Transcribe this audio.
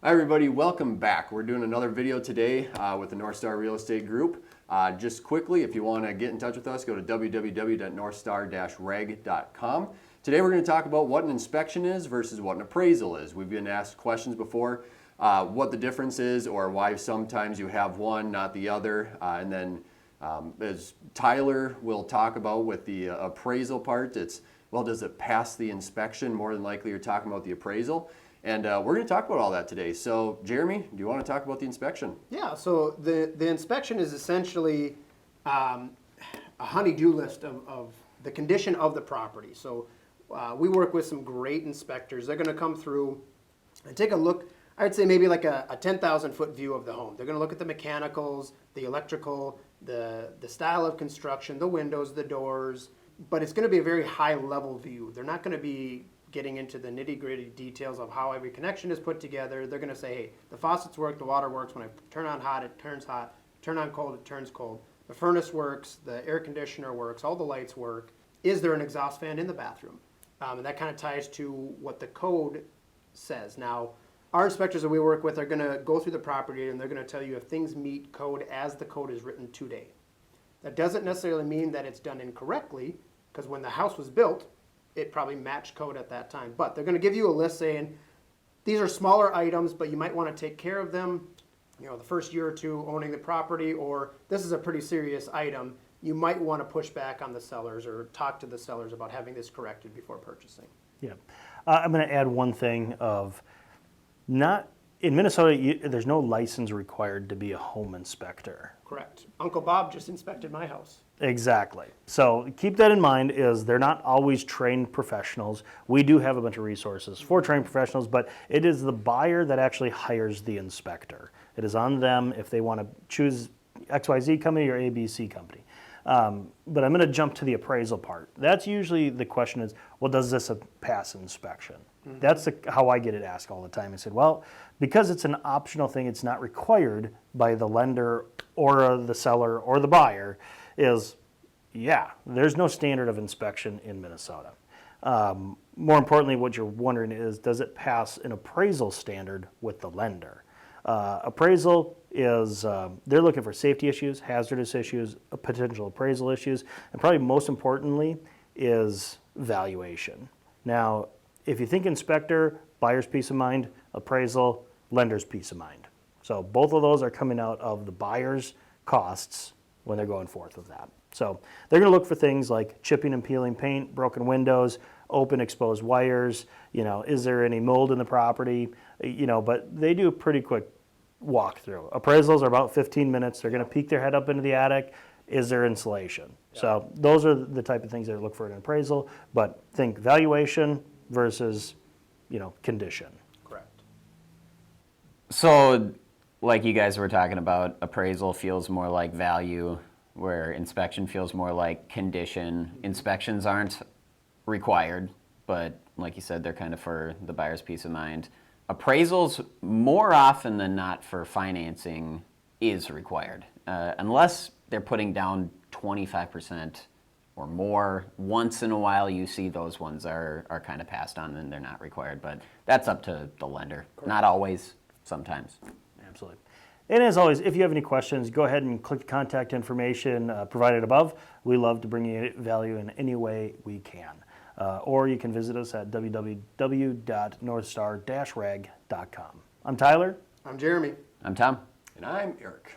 Hi everybody, welcome back. We're doing another video today with the North Star Real Estate Group. Just quickly, if you want to get in touch with us, go to www.northstar-reg.com. Today we're going to talk about what an inspection is versus what an appraisal is. We've been asked questions before, what the difference is or why sometimes you have one, not the other. And then as Tyler will talk about with the appraisal part, it's, well, does it pass the inspection? More than likely you're talking about the appraisal. And we're going to talk about all that today. So, Jeremy, do you want to talk about the inspection? Yeah, so the inspection is essentially a honey-do list of the condition of the property. So we work with some great inspectors. They're going to come through and take a look, I'd say maybe like a 10,000-foot view of the home. They're going to look at the mechanicals, the electrical, the style of construction, the windows, the doors, but it's going to be a very high-level view. They're not going to be getting into the nitty-gritty details of how every connection is put together. They're going to say, hey, the faucets work, the water works. When I turn on hot, it turns hot. Turn on cold, it turns cold. The furnace works, the air conditioner works, all the lights work. Is there an exhaust fan in the bathroom? And that kind of ties to what the code says. Now, our inspectors that we work with are going to go through the property and they're going to tell you if things meet code as the code is written today. That doesn't necessarily mean that it's done incorrectly, because when the house was built, it probably matched code at that time. But they're going to give you a list saying, these are smaller items, but you might want to take care of them, you know, the first year or two owning the property, or this is a pretty serious item. You might want to push back on the sellers or talk to the sellers about having this corrected before purchasing. Yeah. I'm going to add one thing of not, in Minnesota, there's no license required to be a home inspector. Correct. Uncle Bob just inspected my house. Exactly. So keep that in mind, is they're not always trained professionals. We do have a bunch of resources for trained professionals, but it is the buyer that actually hires the inspector. It is on them if they want to choose XYZ company or ABC company. But I'm going to jump to the appraisal part. That's usually the question is, well, does this pass inspection? Mm-hmm. That's how I get it asked all the time. I said, well, because it's an optional thing, it's not required by the lender or the seller or the buyer, is, yeah, there's no standard of inspection in Minnesota. More importantly, what you're wondering is, does it pass an appraisal standard with the lender? Appraisal is, they're looking for safety issues, hazardous issues, potential appraisal issues, and probably most importantly is valuation. Now, if you think inspector, buyer's peace of mind, appraisal, lender's peace of mind. So both of those are coming out of the buyer's costs when they're going forth with that. So they're going to look for things like chipping and peeling paint, broken windows, open exposed wires, you know, is there any mold in the property, you know, but they do a pretty quick walkthrough. Appraisals are about 15 minutes. They're going to peek their head up into the attic. Is there insulation? Yeah. So those are the type of things they look for in an appraisal, but think valuation versus, you know, condition. Correct. So, like you guys were talking about, appraisal feels more like value, where inspection feels more like condition. Inspections aren't required, but like you said, they're kind of for the buyer's peace of mind. Appraisals, more often than not for financing, is required. Unless they're putting down 25% or more. Once in a while you see those ones are kind of passed on and they're not required, but that's up to the lender. Correct. Not always, sometimes. Absolutely. And as always, if you have any questions, go ahead and click the contact information provided above. We love to bring you value in any way we can. Or you can visit us at www.northstar-reg.com. I'm Tyler. I'm Jeremy. I'm Tom. And I'm Eric.